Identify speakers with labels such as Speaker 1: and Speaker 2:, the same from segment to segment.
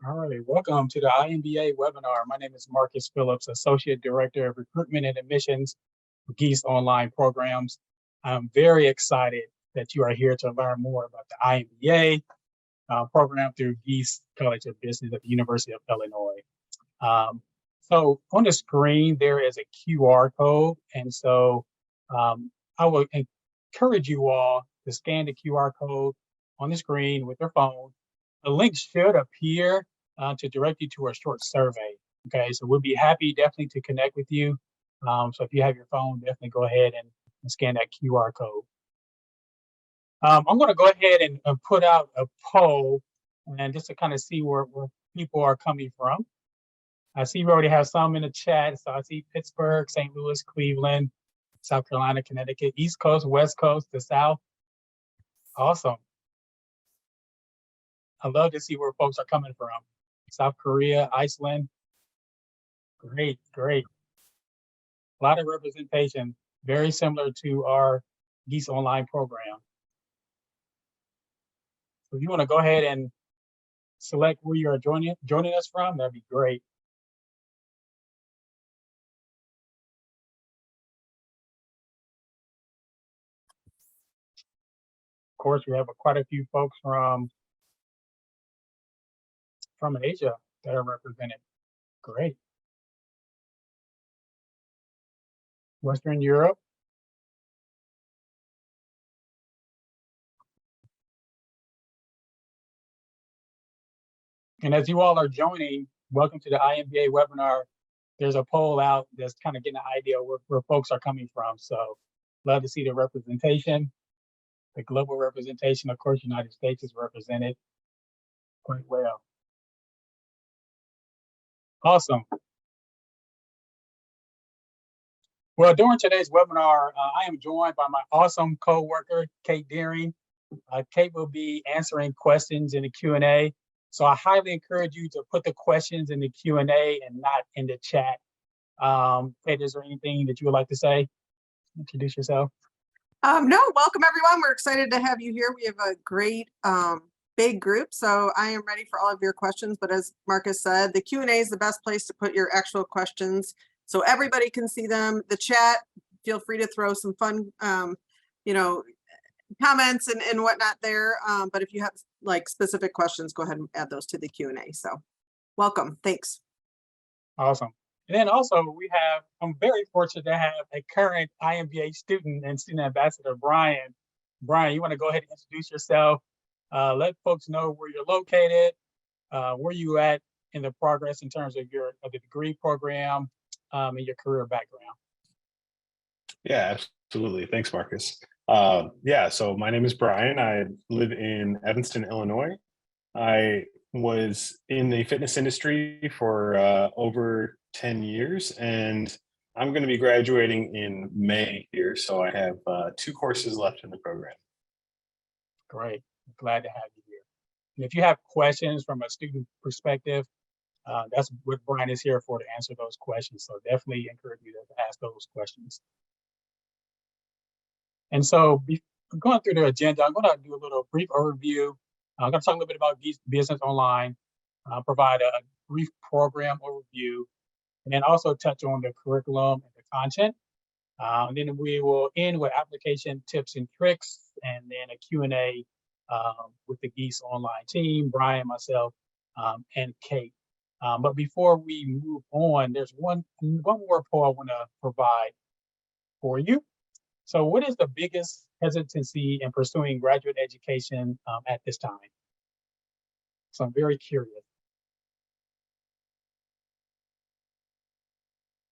Speaker 1: All right, welcome to the iMBA webinar. My name is Marcus Phillips, Associate Director of Recruitment and Admissions for Gies Online Programs. I'm very excited that you are here to learn more about the iMBA program through Gies College of Business at the University of Illinois. So on the screen, there is a QR code. And so I would encourage you all to scan the QR code on the screen with your phone. The link should appear to direct you to a short survey. Okay, so we'll be happy definitely to connect with you. So if you have your phone, definitely go ahead and scan that QR code. I'm going to go ahead and put out a poll, and just to kind of see where people are coming from. I see we already have some in the chat. So I see Pittsburgh, St. Louis, Cleveland, South Carolina, Connecticut, East Coast, West Coast, the South. Awesome. I love to see where folks are coming from. South Korea, Iceland. Great, great. A lot of representation, very similar to our Gies Online program. So if you want to go ahead and select where you are joining us from, that'd be great. Of course, we have quite a few folks from Asia that are represented. Great. Western Europe. And as you all are joining, welcome to the iMBA webinar. There's a poll out that's kind of getting an idea where folks are coming from. So love to see the representation, the global representation. Of course, United States is represented quite well. Awesome. Well, during today's webinar, I am joined by my awesome co-worker, Kate Deering. Kate will be answering questions in the Q&A. So I highly encourage you to put the questions in the Q&A and not in the chat. Kate, is there anything that you would like to say? Introduce yourself.
Speaker 2: No, welcome everyone. We're excited to have you here. We have a great big group, so I am ready for all of your questions. But as Marcus said, the Q&A is the best place to put your actual questions so everybody can see them. The chat, feel free to throw some fun, comments and whatnot there. But if you have like specific questions, go ahead and add those to the Q&A. So welcome. Thanks.
Speaker 1: Awesome. And then also I'm very fortunate to have a current iMBA student and student ambassador, Brian. Brian, you want to go ahead and introduce yourself, let folks know where you're located, where you at in the progress in terms of the degree program and your career background.
Speaker 3: Yeah, absolutely. Thanks, Marcus. So my name is Brian. I live in Evanston, Illinois. I was in the fitness industry for over 10 years, and I'm going to be graduating in May here. So I have 2 courses left in the program.
Speaker 1: Great. Glad to have you here. And if you have questions from a student perspective, that's what Brian is here for, to answer those questions. So definitely encourage you to ask those questions. And so going through the agenda, I'm going to do a little brief overview. I'm going to talk a little bit about Gies Business Online, provide a brief program overview, and then also touch on the curriculum and the content. And then we will end with application tips and tricks, and then a Q&A with the Gies Online team, Brian, myself, and Kate. But before we move on, there's one more poll I want to provide for you. So what is the biggest hesitancy in pursuing graduate education at this time? So I'm very curious.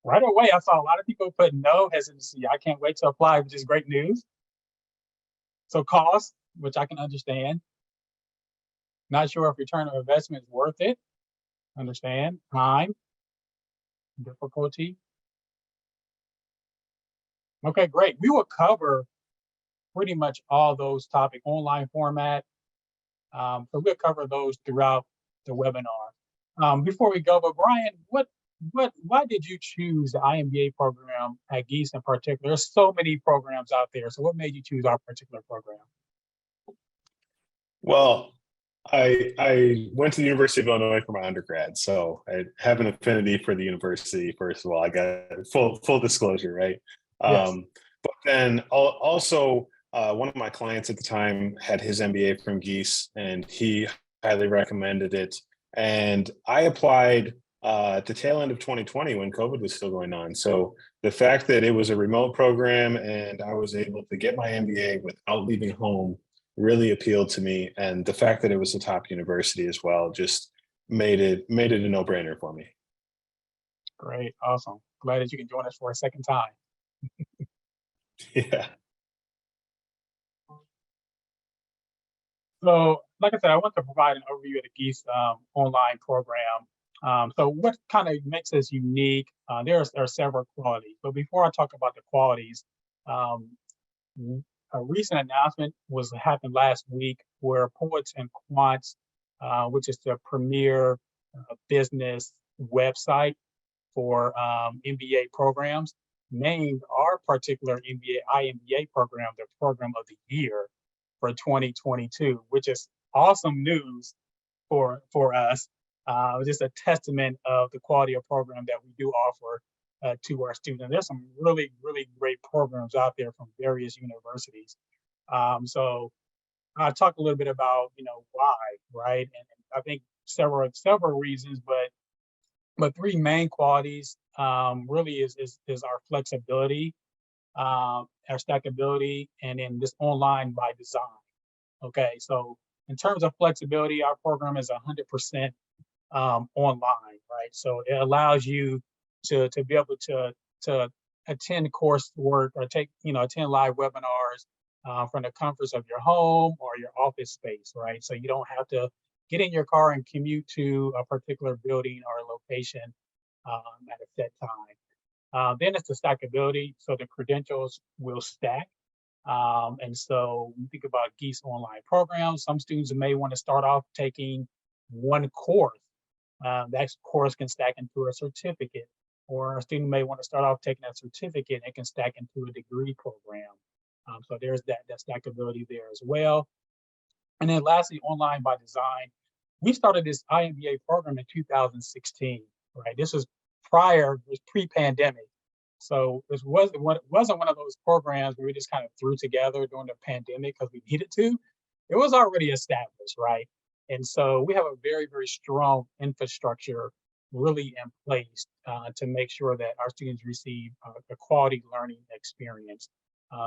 Speaker 1: Right away, I saw a lot of people put no hesitancy. I can't wait to apply, which is great news. So cost, which I can understand. Not sure if return on investment is worth it. Understand. Time, difficulty. Okay, great. We will cover pretty much all those topics, online format. So we'll cover those throughout the webinar. Before we go, but Brian, why did you choose the iMBA program at Gies in particular? There's so many programs out there. So what made you choose our particular program?
Speaker 3: Well, I went to the University of Illinois for my undergrad, so I have an affinity for the university. First of all, I got full disclosure, right?
Speaker 1: Yes.
Speaker 3: But then also, one of my clients at the time had his MBA from Gies, and he highly recommended it. And I applied at the tail end of 2020 when COVID was still going on. So the fact that it was a remote program and I was able to get my MBA without leaving home really appealed to me, and the fact that it was a top university as well just made it a no-brainer for me.
Speaker 1: Great. Awesome. Glad that you can join us for a second time.
Speaker 3: Yeah.
Speaker 1: So, like I said, I want to provide an overview of the Geese online program. So what kind of makes us unique? There are several qualities, but before I talk about the qualities, um, a recent announcement happened last week where Poets and Quants, which is the premier business website for MBA programs, named our particular iMBA program the program of the year for 2022, which is awesome news for us. Just a testament of the quality of program that we do offer to our students. There's some really, really great programs out there from various universities. So I'll talk a little bit about, why, right? And I think several reasons, but three main qualities really is our flexibility, our stackability, and then this online by design. Okay, so in terms of flexibility, our program is 100% online, right? So it allows you to be able to attend coursework or attend live webinars from the comforts of your home or your office space, right? So you don't have to get in your car and commute to a particular building or location at a set time. Then it's the stackability, so the credentials will stack. And so when you think about Geese online programs, some students may want to start off taking one course. That course can stack into a certificate, or a student may want to start off taking a certificate and can stack into a degree program. So there's that stackability there as well. And then lastly, online by design. We started this iMBA program in 2016, right? This was pre-pandemic. So it wasn't one of those programs where we just kind of threw together during the pandemic because we needed to. It was already established, right? And so we have a very, very strong infrastructure really in place to make sure that our students receive a quality learning experience.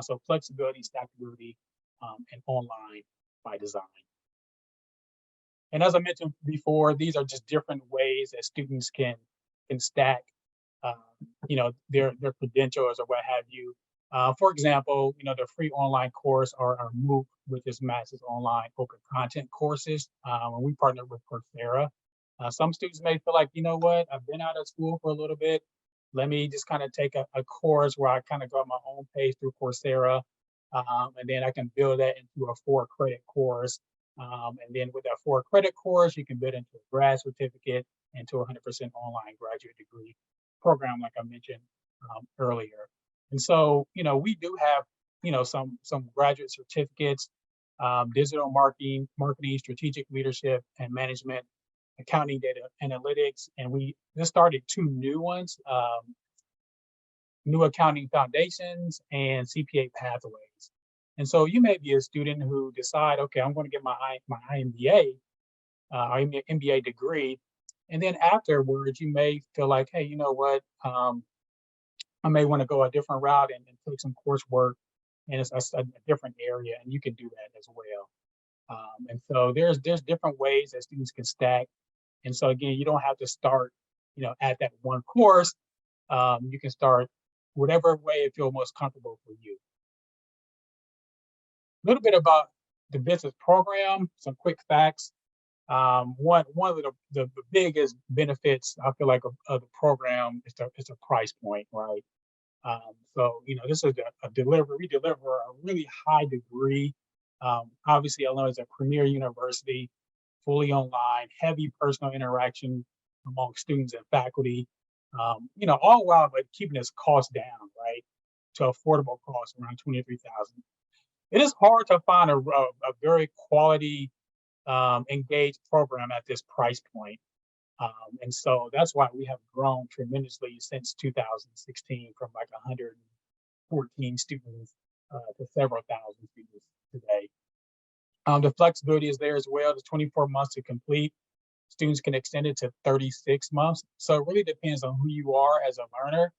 Speaker 1: So flexibility, stackability, and online by design. And as I mentioned before, these are just different ways that students can stack, their credentials or what have you. For example, the free online course or MOOC, which is Master's Online Open Content Courses. And we partner with Coursera. Some students may feel like, you know what, I've been out of school for a little bit. Let me just kind of take a course where I kind of go at my own pace through Coursera. And then I can build that into a 4-credit course. And then with that 4-credit course, you can build into a grad certificate into a 100% online graduate degree program, like I mentioned earlier. And so, we do have, some graduate certificates, digital marketing, strategic leadership and management, accounting, data analytics, and we just started 2 new ones, new accounting foundations and CPA pathways. And so you may be a student who decide, okay, I'm going to get my iMBA, or MBA degree. And then afterwards, you may feel like, hey, you know what? I may want to go a different route and take some coursework in a different area, and you can do that as well. And so there's different ways that students can stack. And so again, you don't have to start, at that one course. You can start whatever way it feels most comfortable for you. A little bit about the business program, some quick facts. One of the biggest benefits I feel like of the program is the price point, right? So this is we deliver a really high degree. Obviously, Illinois is a premier university, fully online, heavy personal interaction among students and faculty. All while but keeping its cost down, right, to affordable costs around $23,000. It is hard to find a very quality engaged program at this price point. And so that's why we have grown tremendously since 2016 from like 114 students to several thousand students today. The flexibility is there as well. It's 24 months to complete. Students can extend it to 36 months. So it really depends on who you are as a learner.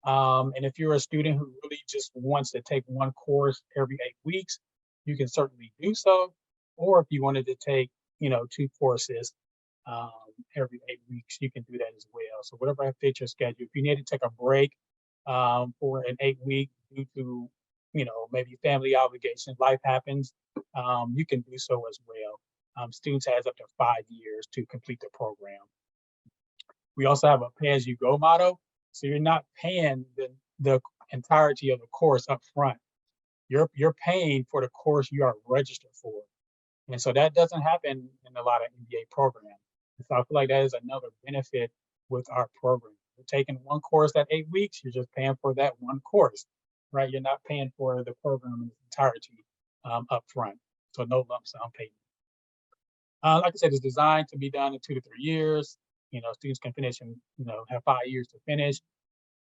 Speaker 1: And if you're a student who really just wants to take one course every 8 weeks, you can certainly do so. Or if you wanted to take, 2 courses every 8 weeks, you can do that as well. So whatever fits your schedule. If you need to take a break for an 8 week due to, maybe family obligations, life happens, you can do so as well. Students has up to 5 years to complete the program. We also have a pay-as-you-go model, so you're not paying the entirety of the course up front. You're paying for the course you are registered for, and so that doesn't happen in a lot of MBA programs. And so I feel like that is another benefit with our program. You're taking one course at 8 weeks, you're just paying for that one course, right? You're not paying for the program in its entirety up front, so no lump sum payment. Like I said, it's designed to be done in 2 to 3 years. Students can finish and, have 5 years to finish.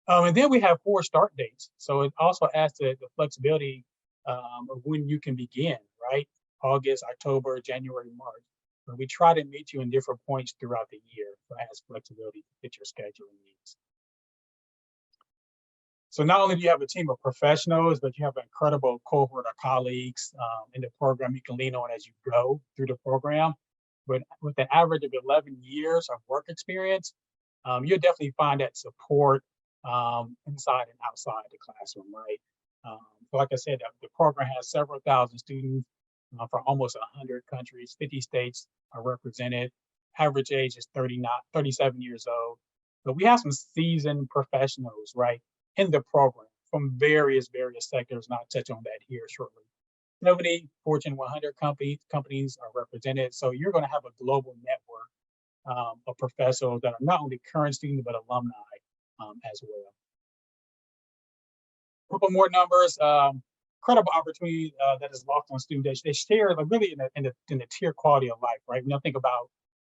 Speaker 1: And then we have 4 start dates. So it also adds to the flexibility of when you can begin, right? August, October, January, March. But we try to meet you in different points throughout the year. So it has flexibility to fit your schedule and needs. So not only do you have a team of professionals, but you have an incredible cohort of colleagues in the program you can lean on as you go through the program. But with an average of 11 years of work experience, you'll definitely find that support inside and outside the classroom, right? So like I said, the program has several thousand students from almost 100 countries, 50 states are represented. Average age is 37 years old. But we have some seasoned professionals, right, in the program from various sectors, and I'll touch on that here shortly. 70 Fortune 100 companies are represented, so you're going to have a global network of professionals that are not only current students, but alumni as well. A couple more numbers. Incredible opportunity that is lost on students. They share like really in the tier quality of life, right? When you think about,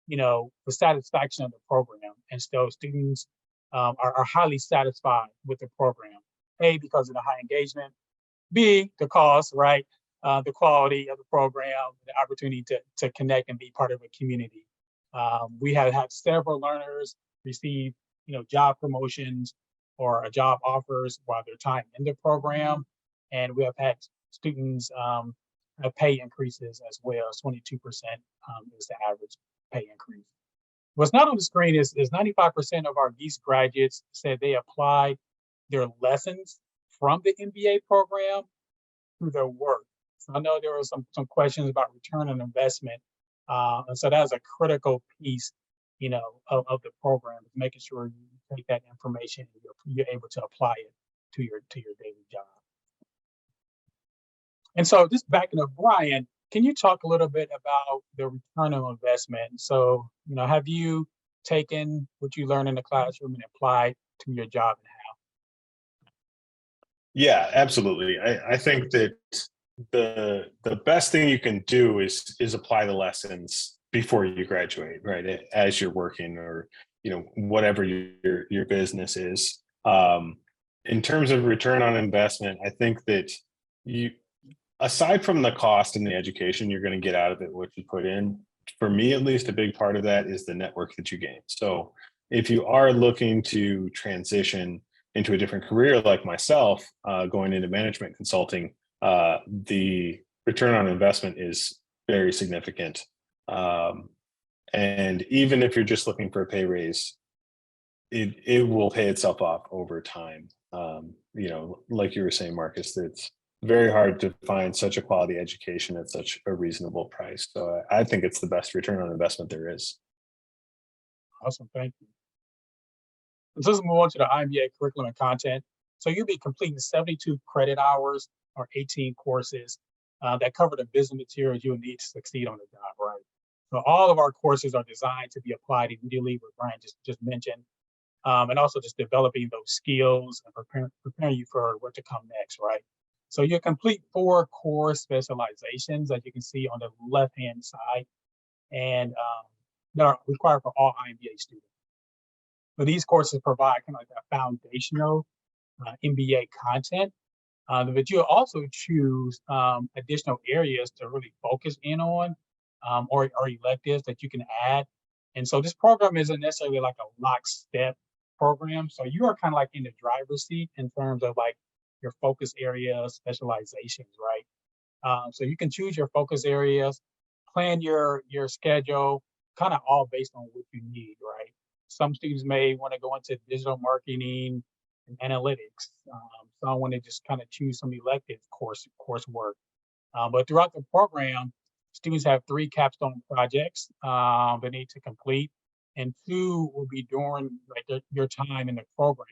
Speaker 1: the satisfaction of the program, and so students are highly satisfied with the program. A, because of the high engagement. B, the cost, right? The quality of the program, the opportunity to connect and be part of a community. We have had several learners receive, job promotions or job offers while they're time in the program. And we have had students have pay increases as well. 22% is the average pay increase. What's not on the screen is 95% of our Gies graduates said they applied their lessons from the MBA program through their work. So I know there were some questions about return on investment. And so that is a critical piece, of the program, is making sure you take that information and you're able to apply it to your daily job. And so just backing up, Brian, can you talk a little bit about the return on investment? So, have you taken what you learned in the classroom and applied to your job and how?
Speaker 3: Yeah, absolutely. I think that the best thing you can do is apply the lessons before you graduate, right? As you're working, or whatever your business is. In terms of return on investment, I think that aside from the cost and the education you're going to get out of it, what you put in, for me at least, a big part of that is the network that you gain. So if you are looking to transition into a different career like myself, going into management consulting, the return on investment is very significant. And even if you're just looking for a pay raise, it will pay itself off over time. Like you were saying, Marcus, it's very hard to find such a quality education at such a reasonable price. So I think it's the best return on investment there is.
Speaker 1: Awesome, thank you. So let's move on to the iMBA curriculum and content. So you'll be completing 72 credit hours or 18 courses that cover the business materials you'll need to succeed on the job, right? So all of our courses are designed to be applied immediately, what Brian just mentioned, and also just developing those skills and preparing you for what to come next, right? So you complete 4 core specializations, as you can see on the left-hand side and that are required for all iMBA students. But these courses provide kind of like a foundational MBA content, but you'll also choose additional areas to really focus in on, or electives that you can add. And so this program isn't necessarily like a lockstep program. So you are kind of like in the driver's seat in terms of like your focus areas, specializations, right? So you can choose your focus areas, plan your schedule, kind of all based on what you need, right? Some students may want to go into digital marketing and analytics. Some want to just kind of choose some elective coursework. But throughout the program, students have 3 capstone projects they need to complete, and 2 will be during like your time in the program,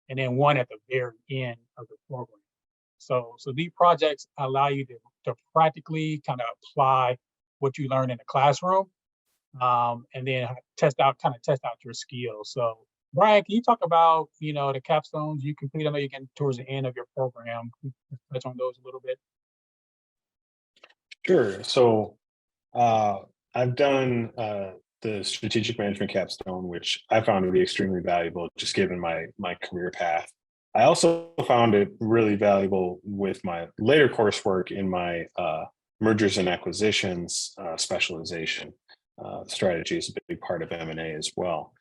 Speaker 1: and then 1 at the very end of the program. So these projects allow you to practically kind of apply what you learn in the classroom, and then test out your skills. So Brian, can you talk about, the capstones you complete? I know you're getting towards the end of your program. Can you touch on those a little bit?
Speaker 3: Sure. So I've done the strategic management capstone, which I found to be extremely valuable, just given my career path. I also found it really valuable with my later coursework in my mergers and acquisitions specialization. Strategy is a big part of M&A as well.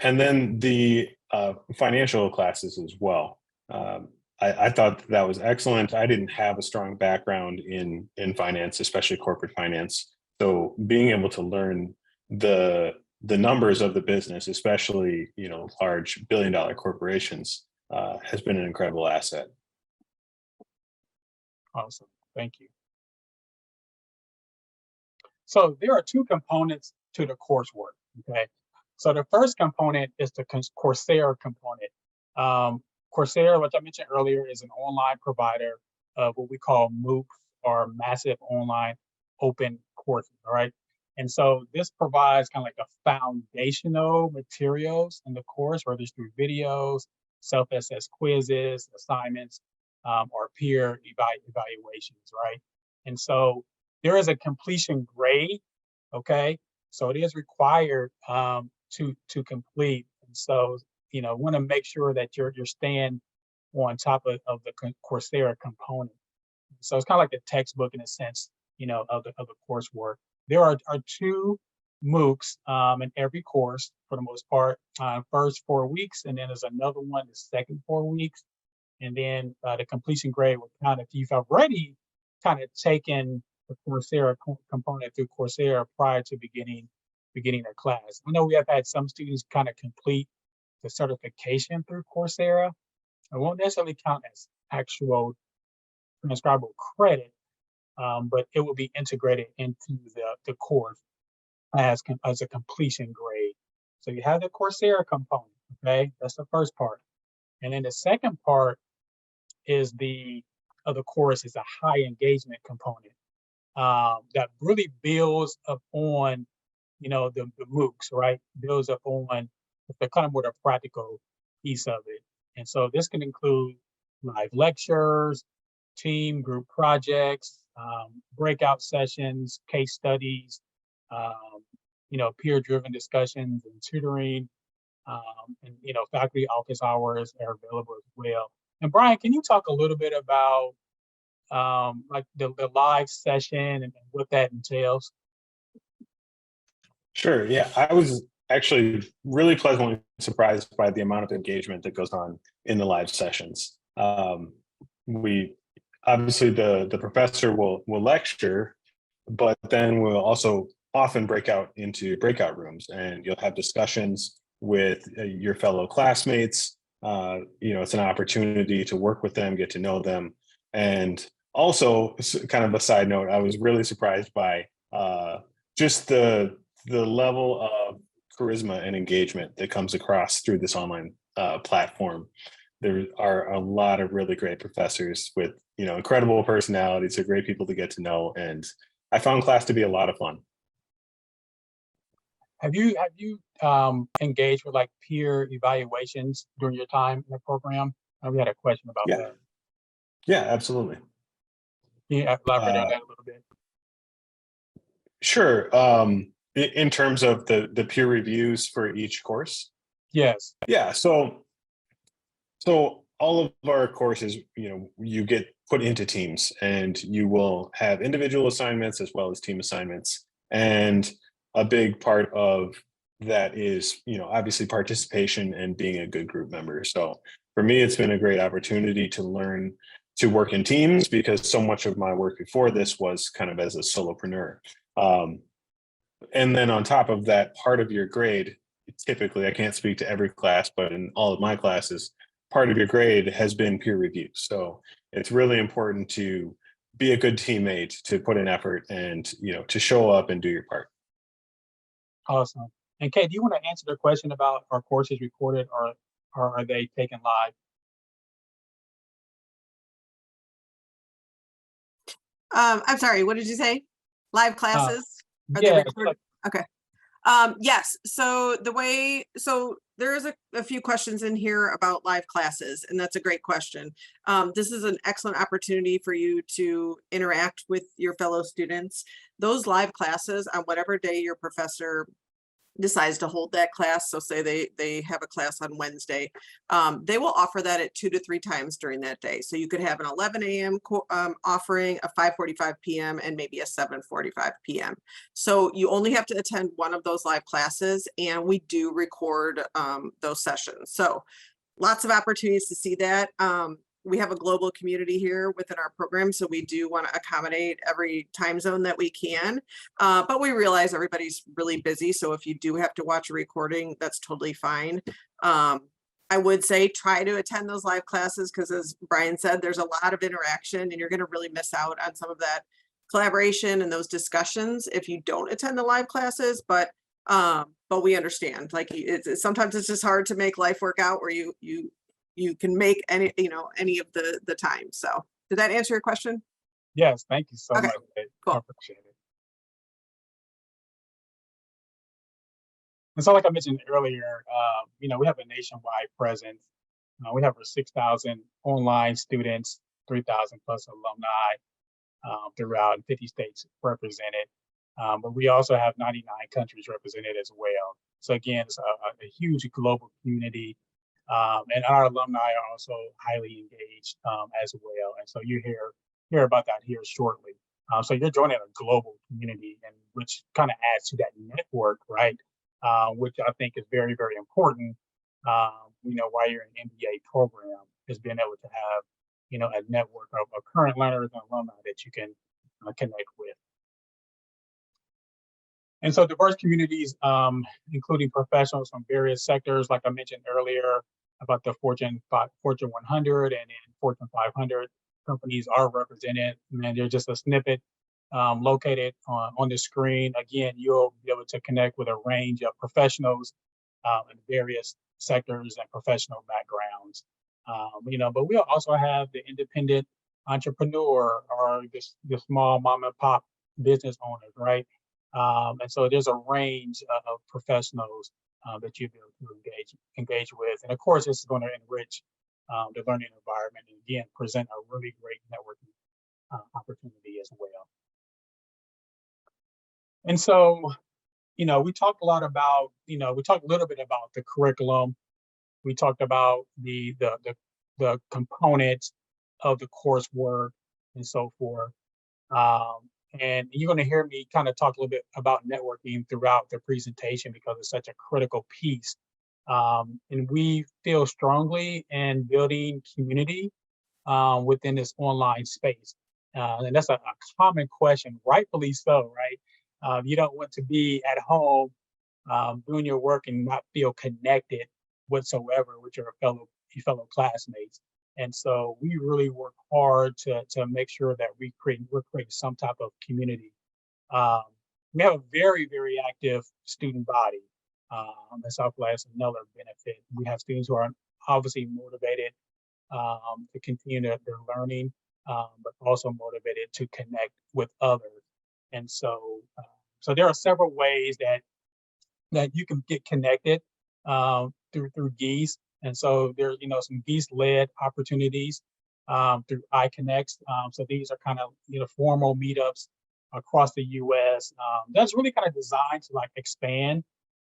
Speaker 3: And then the financial classes as well. I thought that was excellent. I didn't have a strong background in finance, especially corporate finance. So being able to learn the numbers of the business, especially large billion-dollar corporations, has been an incredible asset.
Speaker 1: Awesome, thank you. So there are 2 components to the coursework. Okay, so the first component is the Coursera component. Coursera, which I mentioned earlier, is an online provider of what we call MOOCs, or massive online open courses. All right. And so this provides kind of like a foundational materials in the course, whether it's through videos, self-assessed quizzes, assignments, or peer evaluations, right? And so there is a completion grade, okay? So it is required to complete. And so, want to make sure that you're staying on top of the Coursera component. So it's kind of like the textbook in a sense, of the coursework. There are 2 MOOCs in every course for the most part, first 4 weeks, and then there's another one the second 4 weeks. And then the completion grade will count if you've already kind of taken the Coursera component through Coursera prior to beginning their class. I know we have had some students kind of complete the certification through Coursera. It won't necessarily count as actual transcribable credit, but it will be integrated into the course as a completion grade. So you have the Coursera component, okay? That's the first part. And then the second part is the course is a high engagement component that really builds upon, the MOOCs, right? Builds up on the kind of more the practical piece of it. And so this can include live lectures, team group projects, breakout sessions, case studies, peer-driven discussions and tutoring, and faculty office hours are available as well. And Brian, can you talk a little bit about like the live session and what that entails?
Speaker 3: Sure. Yeah, I was actually really pleasantly surprised by the amount of engagement that goes on in the live sessions. We obviously the professor will lecture, but then we'll also often break out into breakout rooms, and you'll have discussions with your fellow classmates. It's an opportunity to work with them, get to know them, and also kind of a side note, I was really surprised by just the level of charisma and engagement that comes across through this online platform. There are a lot of really great professors with incredible personalities. They're great people to get to know, and I found class to be a lot of fun.
Speaker 1: Have you engaged with like peer evaluations during your time in the program? We had a question about that.
Speaker 3: Yeah, absolutely.
Speaker 1: Can you elaborate on that a little bit?
Speaker 3: Sure. In terms of the peer reviews for each course.
Speaker 1: Yes.
Speaker 3: Yeah. So all of our courses, you get put into teams, and you will have individual assignments as well as team assignments. And a big part of that is, obviously participation and being a good group member. So for me, it's been a great opportunity to learn to work in teams, because so much of my work before this was kind of as a solopreneur. And then on top of that, part of your grade, typically, I can't speak to every class, but in all of my classes, part of your grade has been peer review. So it's really important to be a good teammate, to put in effort, and to show up and do your part.
Speaker 1: Awesome. And Kate, do you want to answer the question about are courses recorded or are they taken live?
Speaker 2: I'm sorry, what did you say? Live classes? Are they
Speaker 1: Yeah,
Speaker 2: recorded? Okay. Yes, so there is a few questions in here about live classes, and that's a great question. This is an excellent opportunity for you to interact with your fellow students. Those live classes, on whatever day your professor decides to hold that class, so say they have a class on Wednesday, they will offer that at 2 to 3 times during that day. So you could have an 11 a.m. Offering, a 5:45 p.m. and maybe a 7:45 p.m. So you only have to attend one of those live classes, and we do record those sessions. So lots of opportunities to see that. We have a global community here within our program, so we do want to accommodate every time zone that we can. But we realize everybody's really busy, so if you do have to watch a recording, that's totally fine. I would say try to attend those live classes, because as Brian said, there's a lot of interaction, and you're going to really miss out on some of that collaboration and those discussions if you don't attend the live classes. But we understand, like, sometimes it's just hard to make life work out where you can make any of the time. So did that answer your question?
Speaker 1: Yes, thank you so
Speaker 2: Okay,
Speaker 1: much. Kate.
Speaker 2: cool.
Speaker 1: I appreciate it. And so like I mentioned earlier, we have a nationwide presence. We have over 6,000 online students, 3,000 plus alumni throughout 50 states represented. But we also have 99 countries represented as well. So again, it's a huge global community. And our alumni are also highly engaged as well. And so you hear about that here shortly. So you're joining a global community, and which kind of adds to that network, right? Which I think is very, very important. While you're in an MBA program, is being able to have, a network of current learners and alumni that you can connect with. And so diverse communities, including professionals from various sectors, like I mentioned earlier, about the Fortune 100 and then Fortune 500 companies are represented. And there's just a snippet located on the screen. Again, you'll be able to connect with a range of professionals in various sectors and professional backgrounds. But we'll also have the independent entrepreneur or the small mom and pop business owners, right? And so there's a range of professionals that you'll be able to engage with. And of course, this is going to enrich the learning environment and again, present a really great networking opportunity as well. And so, we talked a lot about, we talked a little bit about the curriculum. We talked about the components of the coursework and so forth. And you're going to hear me kind of talk a little bit about networking throughout the presentation because it's such a critical piece. And we feel strongly in building community within this online space. And that's a common question, rightfully so, right? You don't want to be at home doing your work and not feel connected whatsoever with your fellow classmates. And so we really work hard to make sure that we're creating some type of community. We have a very, very active student body. And so that's another benefit. We have students who are obviously motivated to continue their learning, but also motivated to connect with others. And so there are several ways that you can get connected through Gies. And so there's, some Gies-led opportunities through iConnects. So these are kind of, formal meetups across the US. That's really kind of designed to like expand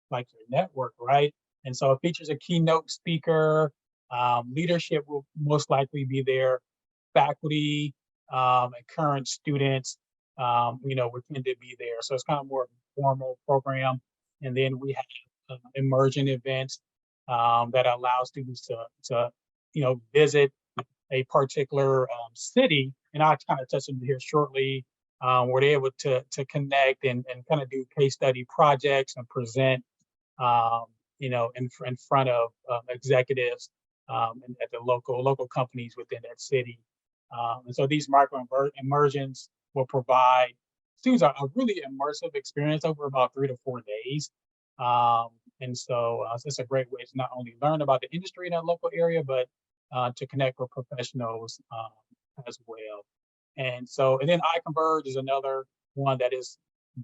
Speaker 1: like your network, right? And so it features a keynote speaker. Leadership will most likely be there. Faculty and current students, would tend to be there. So it's kind of more of a formal program. And then we have immersion events that allow students to visit a particular city. And I'll kind of touch on here shortly, where they're able to connect and kind of do case study projects and present in front of executives and at the local companies within that city. And so these micro immersions will provide students a really immersive experience over about 3 to 4 days. And so it's a great way to not only learn about the industry in that local area, but to connect with professionals as well. And then iConverge is another one that is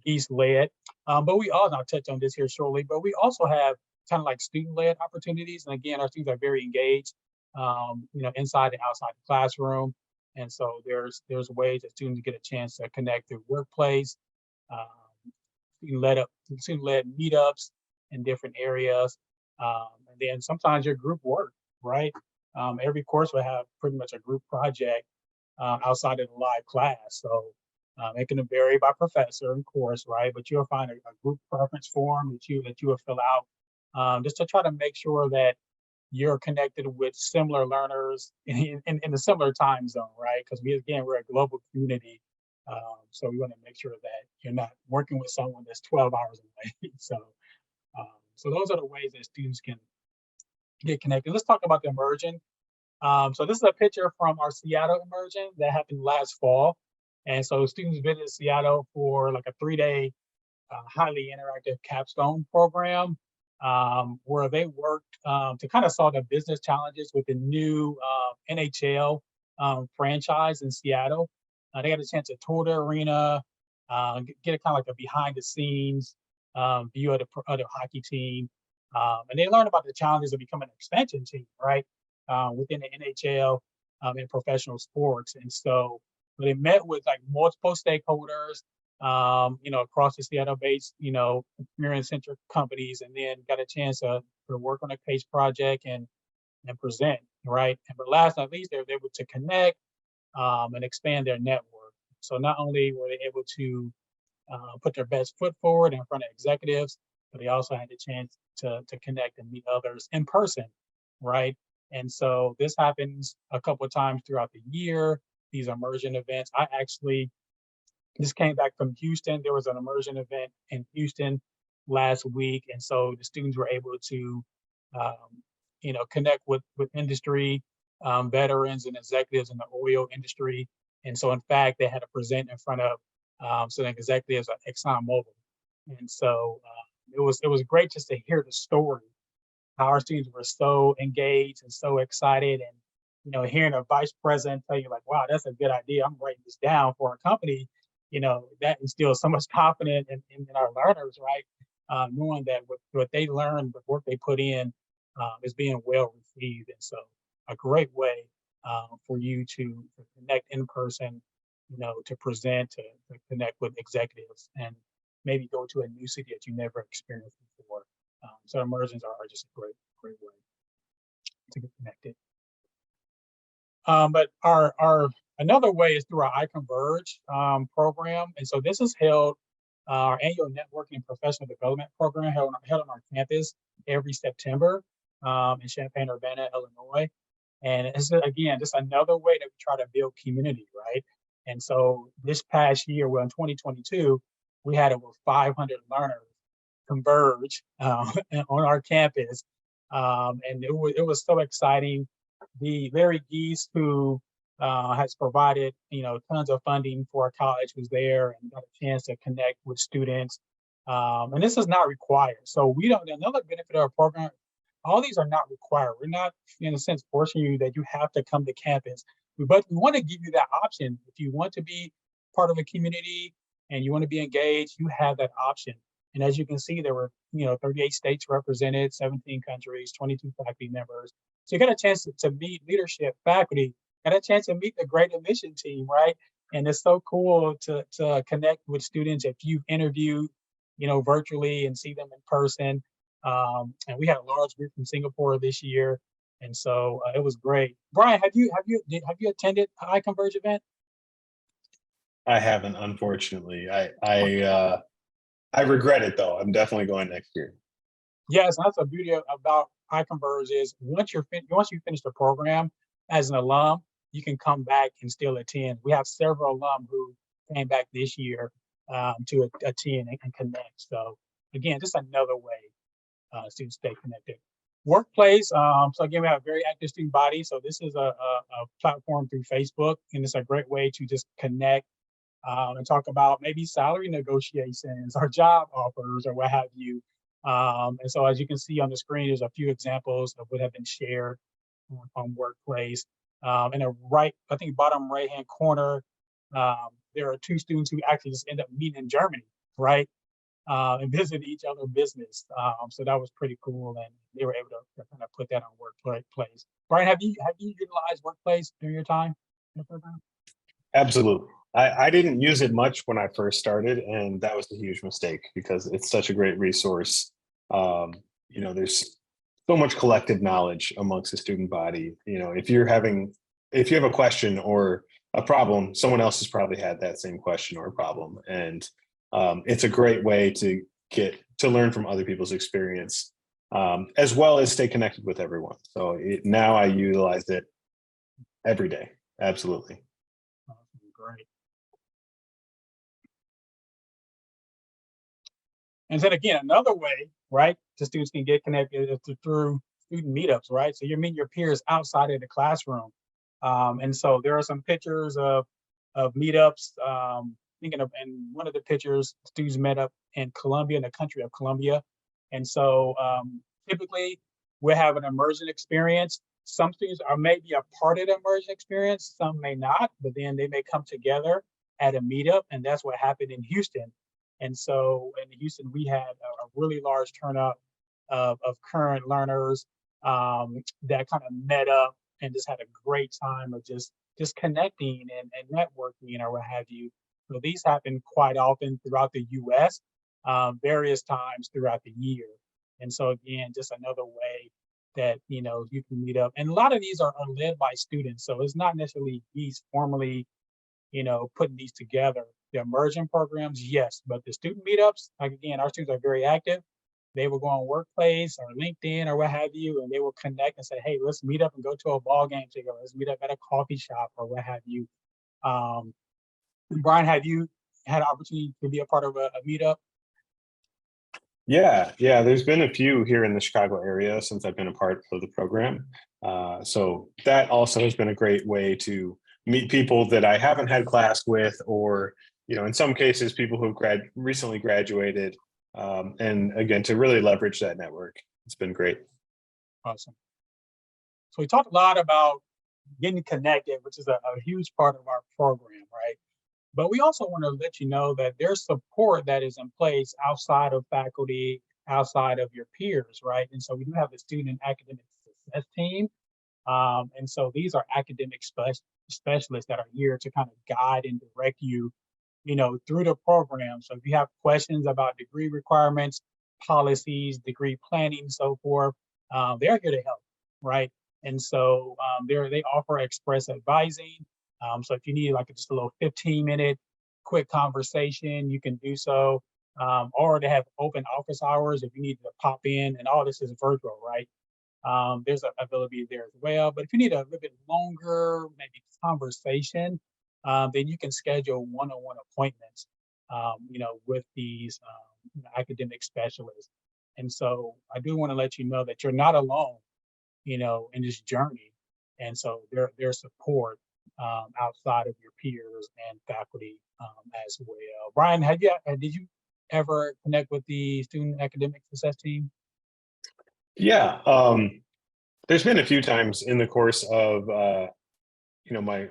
Speaker 1: Gies led. But we also, I'll touch on this here shortly, but we also have kind of like student-led opportunities. And again, our students are very engaged, inside and outside the classroom. And so there's ways that students get a chance to connect through workplace, student-led meetups in different areas. And then sometimes your group work, right? Every course will have pretty much a group project outside of the live class. So it can vary by professor, of course, right? But you'll find a group preference form that you will fill out just to try to make sure that you're connected with similar learners in a similar time zone, right? Because we're a global community. So we want to make sure that you're not working with someone that's 12 hours away. So those are the ways that students can get connected. Let's talk about the immersion. So this is a picture from our Seattle immersion that happened last fall. And so students visited Seattle for like a 3-day highly interactive capstone program where they worked to kind of solve the business challenges with the new NHL franchise in Seattle. They had a chance to tour the arena, get a kind of like a behind the scenes view of the hockey team. And they learned about the challenges of becoming an expansion team, right? Within the NHL in professional sports. And so they met with like multiple stakeholders, across the Seattle-based, experience-centric companies, and then got a chance to work on a case project and present, right? But last but not least, they were able to connect and expand their network. So not only were they able to put their best foot forward in front of executives, but they also had the chance to connect and meet others in person, right? And so this happens a couple of times throughout the year, these immersion events. I actually just came back from Houston. There was an immersion event in Houston last week. And so the students were able to, connect with industry veterans and executives in the oil industry. And so in fact, they had to present in front of some executives at ExxonMobil. And so it was great just to hear the story, how our students were so engaged and so excited. And, hearing a vice president tell you like, wow, that's a good idea. I'm writing this down for a company, that instills so much confidence in our learners, right? Knowing that what they learned, the work they put in is being well received. And so a great way for you to connect in person, to present, to connect with executives and maybe go to a new city that you never experienced before. So immersions are just a great way to get connected. But our another way is through our iConverge program. And so this is held, our annual networking and professional development program held on our campus every September in Champaign-Urbana, Illinois. And it's, again, just another way that we try to build community, right? And so this past year, well, in 2022, we had over 500 learners converge on our campus. And it was so exciting. The Larry Gies, who has provided, tons of funding for our college, was there and got a chance to connect with students. And this is not required. So another benefit of our program, all these are not required. We're not, in a sense, forcing you that you have to come to campus, but we want to give you that option. If you want to be part of a community and you want to be engaged, you have that option. And as you can see, there were, 38 states represented, 17 countries, 22 faculty members. So you got a chance to meet leadership, faculty, got a chance to meet the great admission team, right? And it's so cool to connect with students if you've interviewed, virtually and see them in person. And we had a large group from Singapore this year, and so it was great. Brian, have you attended an iConverge event?
Speaker 3: I haven't, unfortunately. I regret it though. I'm definitely going next year.
Speaker 1: Yes, that's the beauty about iConverge is once you finish the program as an alum, you can come back and still attend. We have several alum who came back this year to attend and connect. So again, just another way students stay connected. Workplace. So again, we have a very active student body. So this is a platform through Facebook, and it's a great way to just connect and talk about maybe salary negotiations or job offers or what have you. And so as you can see on the screen, there's a few examples of what have been shared on Workplace. In the I think bottom right-hand corner, there are two students who actually just end up meeting in Germany, right? And visit each other's business. So that was pretty cool, and they were able to kind of put that on Workplace. Brian, have you utilized Workplace during your time in the program?
Speaker 3: Absolutely. I didn't use it much when I first started, and that was a huge mistake because it's such a great resource. There's so much collective knowledge amongst the student body. If you have a question or a problem, someone else has probably had that same question or problem, and it's a great way to get to learn from other people's experience, as well as stay connected with everyone. So now I utilize it every day. Absolutely.
Speaker 1: Great. And then again, another way, right, the students can get connected is through student meetups, right? So you're meeting your peers outside of the classroom. And so there are some pictures of meetups. In one of the pictures, students met up in Colombia, in the country of Colombia. And so typically we have an immersion experience. Some students are maybe a part of the immersion experience, some may not, but then they may come together at a meetup, and that's what happened in Houston. And so in Houston, we had a really large turnout of current learners that kind of met up and just had a great time of just connecting and networking or what have you. So these happen quite often throughout the US, various times throughout the year. And so again, just another way that you can meet up. And a lot of these are led by students. So it's not necessarily these formally, putting these together. The immersion programs, yes, but the student meetups, like again, our students are very active. They will go on Workplace or LinkedIn or what have you, and they will connect and say, hey, let's meet up and go to a ball game together. Let's meet up at a coffee shop or what have you. Brian, have you had an opportunity to be a part of a meetup?
Speaker 3: Yeah, there's been a few here in the Chicago area since I've been a part of the program. So that also has been a great way to meet people that I haven't had class with, or, in some cases, people who've recently graduated. And again, to really leverage that network. It's been great.
Speaker 1: Awesome. So we talked a lot about getting connected, which is a huge part of our program, right? But we also want to let you know that there's support that is in place outside of faculty, outside of your peers, right? And so we do have a student academic success team. And so these are academic specialists that are here to kind of guide and direct you, through the program. So if you have questions about degree requirements, policies, degree planning, so forth, they're here to help, right? And so they offer express advising. So if you need like just a little 15-minute quick conversation, you can do so. Or they have open office hours if you need to pop in, and all this is virtual, right? There's an ability there as well. But if you need a little bit longer, maybe conversation, then you can schedule one-on-one appointments, with these academic specialists. And so I do want to let you know that you're not alone, in this journey. And so there's support outside of your peers and faculty as well. Brian, did you ever connect with the student academic success team?
Speaker 3: Yeah, there's been a few times in the course of my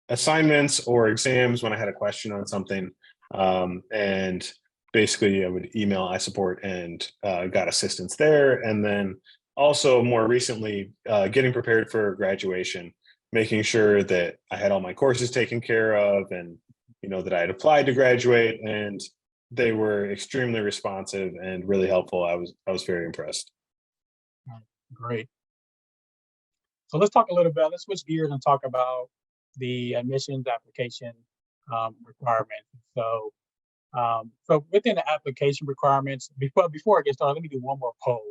Speaker 3: assignments or exams when I had a question on something, and basically I would email iSupport and got assistance there. And then also more recently, getting prepared for graduation, making sure that I had all my courses taken care of, and that I had applied to graduate, and they were extremely responsive and really helpful. I was very impressed.
Speaker 1: Great. So let's talk a little bit. Let's switch gears and talk about the admissions application requirements. So within the application requirements, before I get started, let me do one more poll.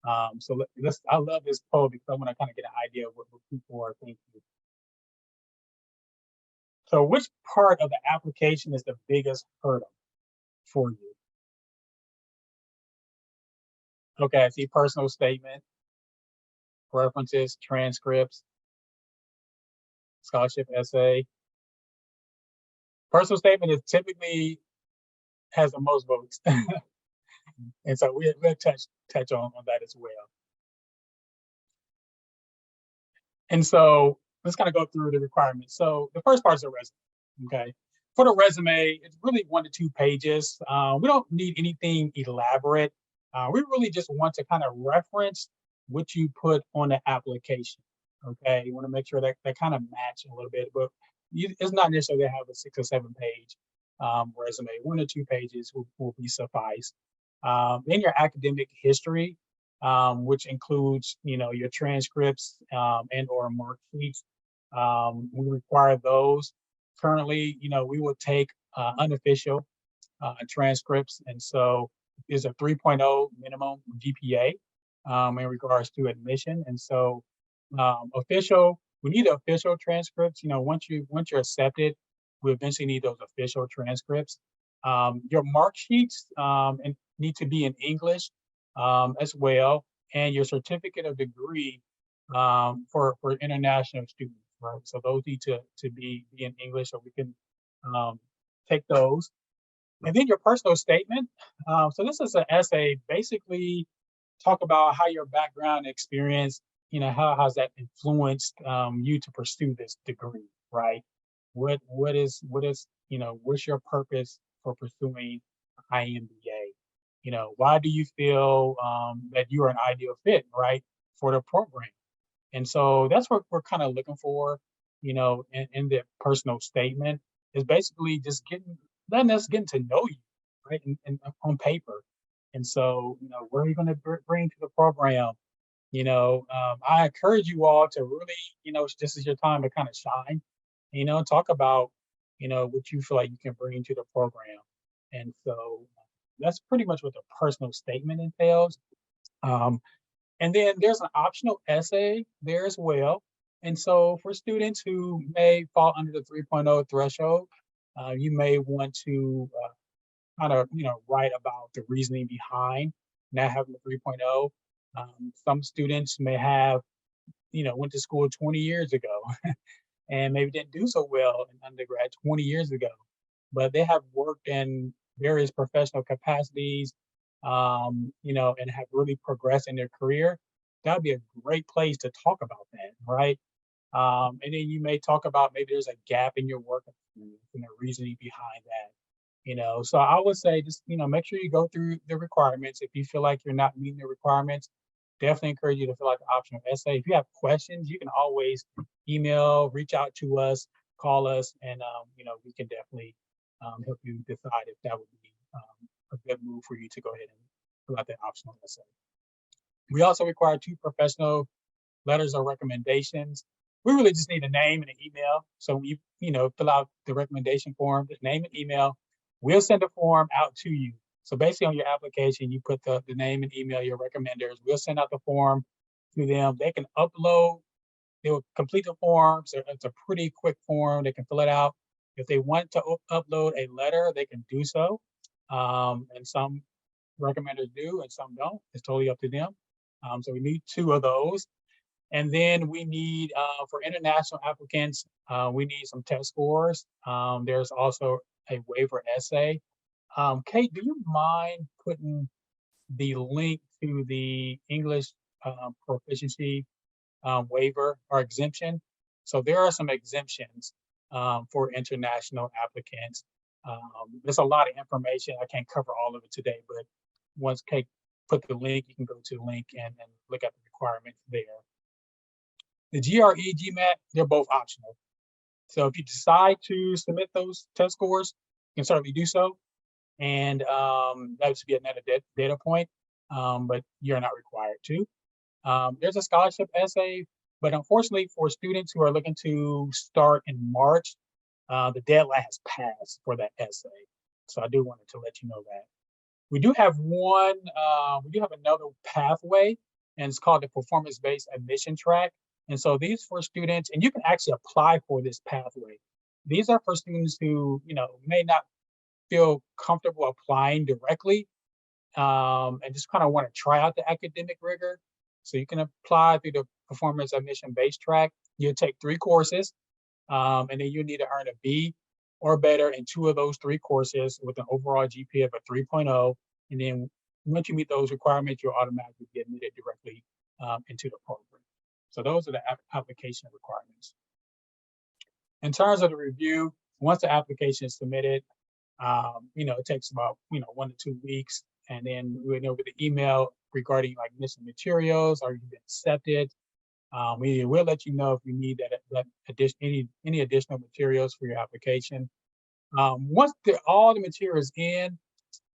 Speaker 1: I love this poll because I want to kind of get an idea of what people are thinking. So which part of the application is the biggest hurdle for you? Okay, I see personal statement, references, transcripts, scholarship essay. Personal statement is typically has the most votes. And so we'll touch on that as well. And so let's kind of go through the requirements. So the first part is a resume. Okay. For the resume, it's really 1 to 2 pages. We don't need anything elaborate. We really just want to kind of reference what you put on the application. Okay. You want to make sure that they kind of match a little bit, but it's not necessarily have a 6 or 7 page resume. 1 or 2 pages will be suffice. Then your academic history, which includes, your transcripts and or mark sheets. We require those. Currently, we will take unofficial transcripts. And so there's a 3.0 minimum GPA in regards to admission. And so we need official transcripts. Once you're accepted, we eventually need those official transcripts. Your mark sheets need to be in English as well, and your certificate of degree for international students, right? So those need to be in English, so we can take those. And then your personal statement. So this is an essay, basically talk about how your background experience, how has that influenced you to pursue this degree, right? What is what's your purpose for pursuing iMBA? Why do you feel that you are an ideal fit, right, for the program? And so that's what we're kind of looking for, in the personal statement, is basically just letting us get to know you, right, and on paper. And so, what are you going to bring to the program? I encourage you all to really, this is your time to kind of shine, talk about, what you feel like you can bring to the program. And so that's pretty much what the personal statement entails. And then there's an optional essay there as well. And so for students who may fall under the 3.0 threshold, you may want to kind of, write about the reasoning behind not having the 3.0. Some students may have, went to school 20 years ago and maybe didn't do so well in undergrad 20 years ago, but they have worked in various professional capacities, and have really progressed in their career. That would be a great place to talk about that, right? And then you may talk about maybe there's a gap in your work experience and the reasoning behind that. So I would say just, make sure you go through the requirements. If you feel like you're not meeting the requirements, definitely encourage you to fill out the optional essay. If you have questions, you can always email, reach out to us, call us, and we can definitely help you decide if that would be a good move for you to go ahead and fill out that optional essay. We also require 2 professional letters or recommendations. We really just need a name and an email. So when you fill out the recommendation form, the name and email, we'll send a form out to you. So basically on your application, you put the name and email, your recommenders. We'll send out the form to them. They can upload, they will complete the form. So it's a pretty quick form. They can fill it out. If they want to upload a letter, they can do so. And some recommenders do and some don't. It's totally up to them. So we need 2 of those. And then we need, for international applicants, we need some test scores. There's also a waiver essay. Kate, do you mind putting the link to the English proficiency waiver or exemption? So there are some exemptions for international applicants. There's a lot of information. I can't cover all of it today, but once Kate put the link, you can go to the link and look at the requirements there. The GRE, GMAT, they're both optional. So if you decide to submit those test scores, you can certainly do so. And that would be another data point, but you're not required to. There's a scholarship essay, but unfortunately for students who are looking to start in March, the deadline has passed for that essay. So I do wanted to let you know that. We do have another pathway, and it's called the performance-based admission track. And so these for students, and you can actually apply for this pathway. These are for students who, may not feel comfortable applying directly, and just kind of want to try out the academic rigor. So you can apply through the performance admission-based track. You'll take 3 courses, and then you need to earn a B or better in 2 of those 3 courses with an overall GPA of a 3.0. And then once you meet those requirements, you'll automatically get admitted directly into the program. So those are the application requirements. In terms of the review, once the application is submitted, it takes about 1 to 2 weeks, and then we know with the email regarding like missing materials or you've been accepted. We'll let you know if you need any additional materials for your application. Once all the materials in,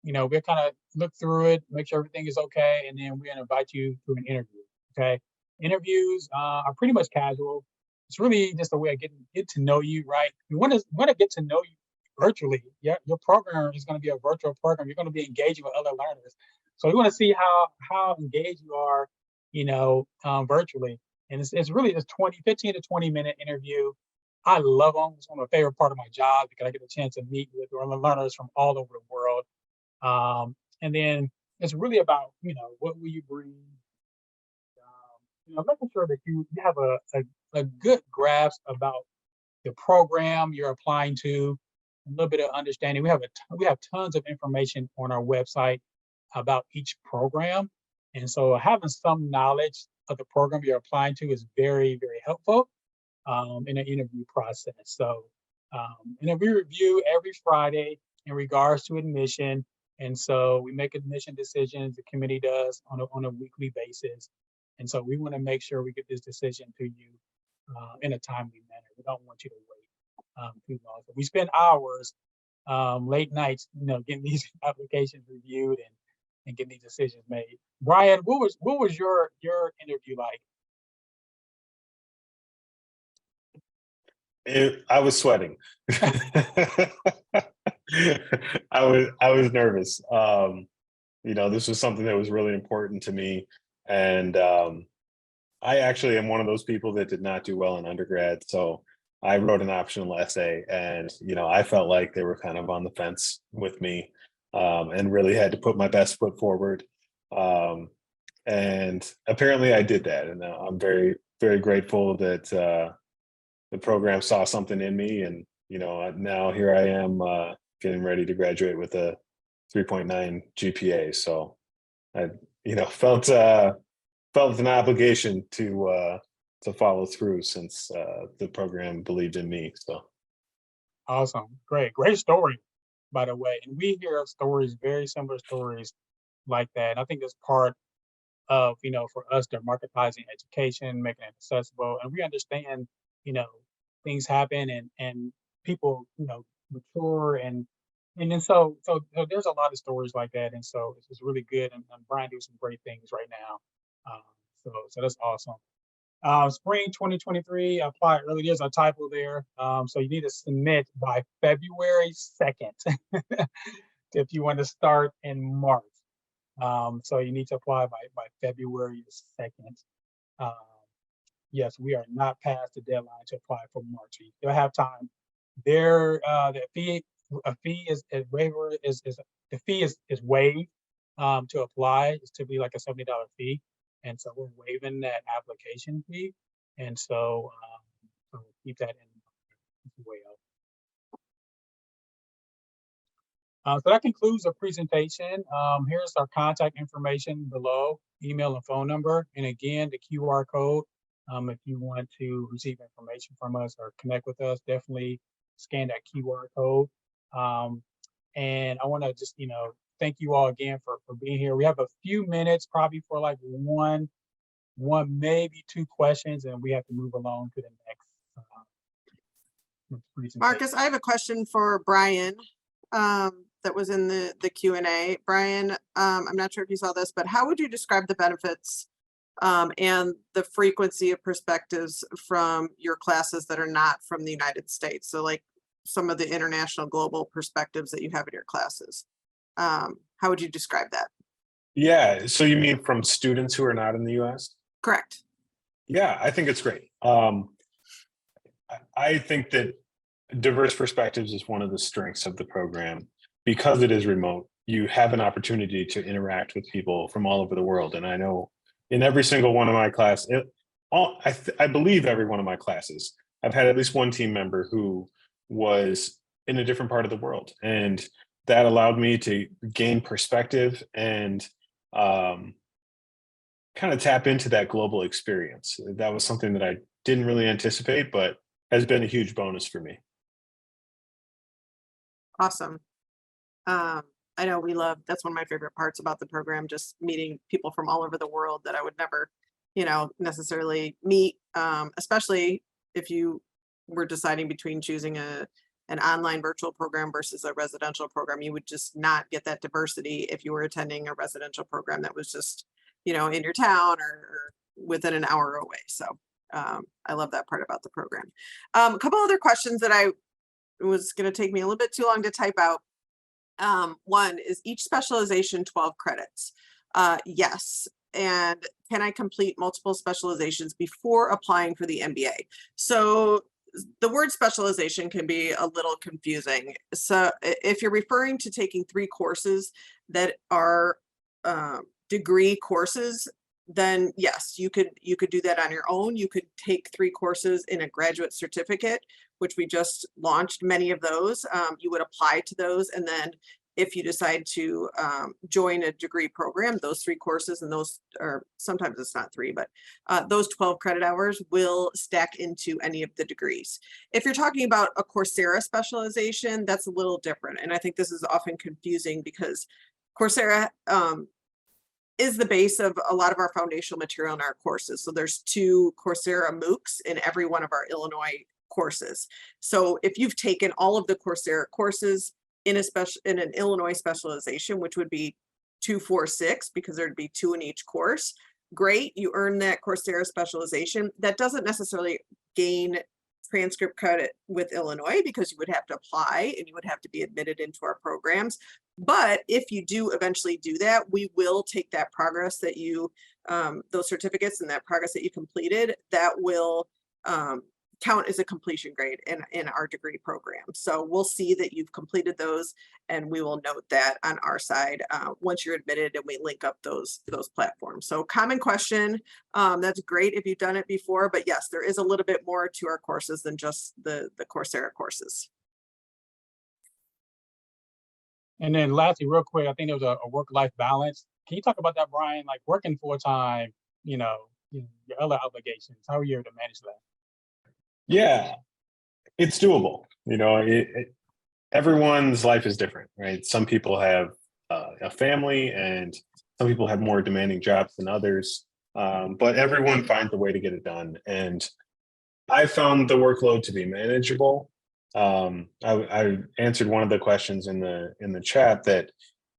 Speaker 1: we'll kind of look through it, make sure everything is okay, and then we're gonna invite you to an interview. Okay, interviews are pretty much casual. It's really just a way of get to know you, right? We want to get to know you virtually. Yeah, your program is going to be a virtual program. You're going to be engaging with other learners, so we want to see how engaged you are, virtually. And it's really just 15 to 20-minute interview. I love them. It's one of my favorite part of my job because I get a chance to meet with learners from all over the world. And then it's really about, what will you bring? Making sure that you have a good grasp about the program you're applying to, a little bit of understanding. We have tons of information on our website about each program. And so having some knowledge of the program you're applying to is very, very helpful in an interview process. So, and then we review every Friday in regards to admission. And so we make admission decisions, the committee does on a weekly basis. And so we want to make sure we get this decision to you in a timely manner. We don't want you to wait too long. So we spend hours, late nights, getting these applications reviewed and getting these decisions made. Brian, what was your interview like?
Speaker 3: I was sweating. I was nervous. This was something that was really important to me. And I actually am one of those people that did not do well in undergrad. So I wrote an optional essay, and I felt like they were kind of on the fence with me, and really had to put my best foot forward. And apparently I did that. And I'm very, very grateful that the program saw something in me. And, now here I am getting ready to graduate with a 3.9 GPA. So I, felt an obligation to follow through since the program believed in me. So
Speaker 1: Awesome, great story, by the way. And we hear stories, very similar stories like that. And I think it's part of for us, the democratizing education, making it accessible, and we understand things happen and people mature and then so there's a lot of stories like that, and so it's really good. And Brian doing some great things right now. So that's awesome. Spring 2023, apply early. There's a typo there. So you need to submit by February 2nd if you want to start in March. So you need to apply by February 2nd. Yes, we are not past the deadline to apply for March. You'll have time. The fee is waived to apply. It's typically like a $70 fee. And so we're waiving that application fee. And so keep that in way up. So that concludes the presentation. Here's our contact information below, email and phone number. And again, the QR code. If you want to receive information from us or connect with us, definitely scan that QR code. And I want to just, thank you all again for being here. We have a few minutes probably for like one one, maybe two questions, and we have to move along to the next presentation.
Speaker 2: Marcus, I have a question for Brian that was in the Q&A. Brian, I'm not sure if you saw this, but how would you describe the benefits and the frequency of perspectives from your classes that are not from the United States? So like some of the international global perspectives that you have in your classes. How would you describe that?
Speaker 3: Yeah, so you mean from students who are not in the US?
Speaker 2: Correct.
Speaker 3: Yeah, I think it's great. I think that diverse perspectives is one of the strengths of the program. Because it is remote, you have an opportunity to interact with people from all over the world. And I know in every single one of my class, I believe every one of my classes, I've had at least one team member who was in a different part of the world. And that allowed me to gain perspective and kind of tap into that global experience. That was something that I didn't really anticipate, but has been a huge bonus for me.
Speaker 2: Awesome. I know that's one of my favorite parts about the program, just meeting people from all over the world that I would never, necessarily meet, especially if you were deciding between choosing an online virtual program versus a residential program. You would just not get that diversity if you were attending a residential program that was just, in your town or within an hour away. So I love that part about the program. A couple other questions that it was going to take me a little bit too long to type out. One is each specialization 12 credits? Yes. And can I complete multiple specializations before applying for the MBA? So the word specialization can be a little confusing. So if you're referring to taking 3 courses that are degree courses, then yes, you could do that on your own. You could take 3 courses in a graduate certificate, which we just launched many of those. You would apply to those, and then if you decide to join a degree program, those 3 courses, and those are, sometimes it's not 3, but those 12 credit hours will stack into any of the degrees. If you're talking about a Coursera specialization, that's a little different. And I think this is often confusing because Coursera is the base of a lot of our foundational material in our courses. So there's 2 Coursera MOOCs in every one of our Illinois courses. So if you've taken all of the Coursera courses in an Illinois specialization, which would be 2, 4, 6, because there'd be 2 in each course, great, you earn that Coursera specialization. That doesn't necessarily gain transcript credit with Illinois because you would have to apply and you would have to be admitted into our programs. But if you do eventually do that, we will take that progress that you, those certificates and that progress that you completed, that will count as a completion grade in our degree program. So we'll see that you've completed those, and we will note that on our side once you're admitted, and we link up those platforms. So common question. That's great if you've done it before, but yes, there is a little bit more to our courses than just the Coursera courses.
Speaker 1: And then lastly, real quick, I think there was a work-life balance. Can you talk about that, Brian? Like working full-time, your other obligations, how are you able to manage that?
Speaker 3: Yeah, it's doable. Everyone's life is different, right? Some people have a family, and some people have more demanding jobs than others. But everyone finds a way to get it done. And I found the workload to be manageable. I answered one of the questions in the chat that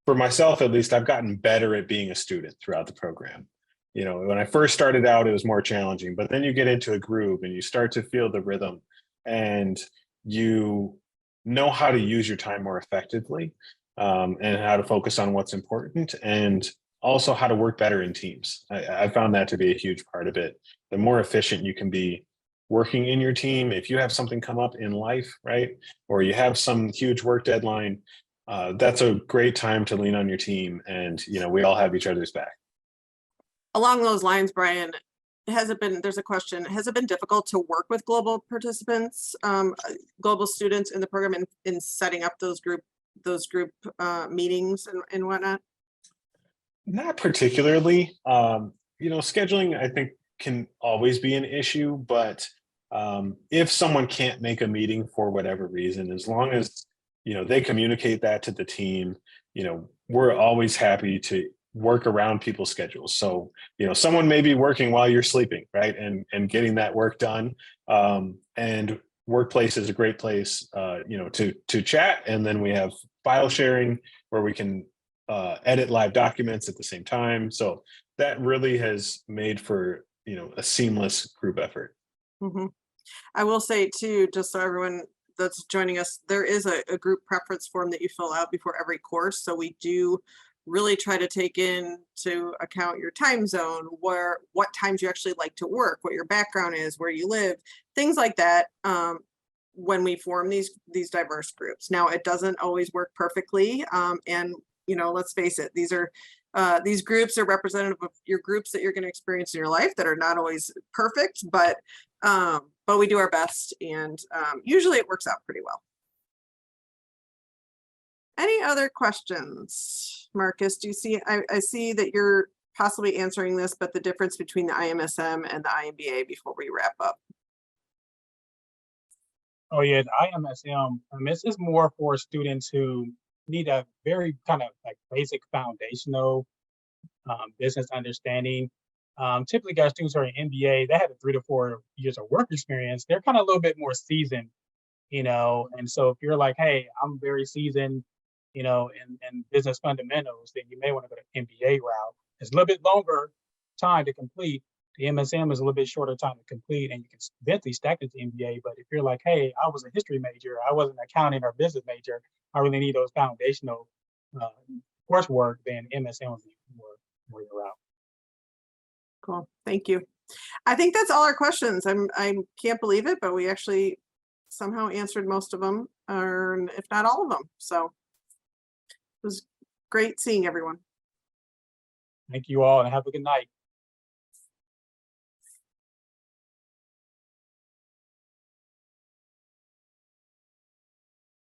Speaker 3: for myself, at least, I've gotten better at being a student throughout the program. When I first started out, it was more challenging, but then you get into a groove and you start to feel the rhythm, and you know how to use your time more effectively, and how to focus on what's important, and also how to work better in teams. I found that to be a huge part of it. The more efficient you can be working in your team, if you have something come up in life, right, or you have some huge work deadline, that's a great time to lean on your team, and we all have each other's back.
Speaker 2: Along those lines, Brian, there's a question, has it been difficult to work with global participants, global students in the program in setting up those group meetings and whatnot?
Speaker 3: Not particularly. Scheduling, I think, can always be an issue, but if someone can't make a meeting for whatever reason, as long as they communicate that to the team, we're always happy to work around people's schedules. So, someone may be working while you're sleeping, right? And getting that work done. And Workplace is a great place, to chat. And then we have file sharing where we can edit live documents at the same time. So that really has made for, a seamless group effort.
Speaker 2: Mhm. I will say too, just so everyone that's joining us, there is a group preference form that you fill out before every course. So we do really try to take into account your time zone, what times you actually like to work, what your background is, where you live, things like that. When we form these diverse groups. Now, it doesn't always work perfectly. And let's face it, these groups are representative of your groups that you're going to experience in your life that are not always perfect, but we do our best, and usually it works out pretty well. Any other questions? Marcus, do you see, I see that you're possibly answering this, but the difference between the IMSM and the iMBA before we wrap up.
Speaker 1: Oh yeah, the IMSM, this is more for students who need a very kind of like basic foundational business understanding. Typically, got students who are in MBA, they had 3 to 4 years of work experience. They're kind of a little bit more seasoned, and so if you're like, hey, I'm very seasoned, in business fundamentals, then you may want to go to MBA route. It's a little bit longer time to complete. The MSM is a little bit shorter time to complete, and you can eventually stack it to MBA. But if you're like, hey, I was a history major, I wasn't an accounting or business major, I really need those foundational coursework, then MSM would be more your route.
Speaker 2: Cool, thank you. I think that's all our questions. I can't believe it, but we actually somehow answered most of them, or if not all of them. So it was great seeing everyone.
Speaker 1: Thank you all, and have a good night.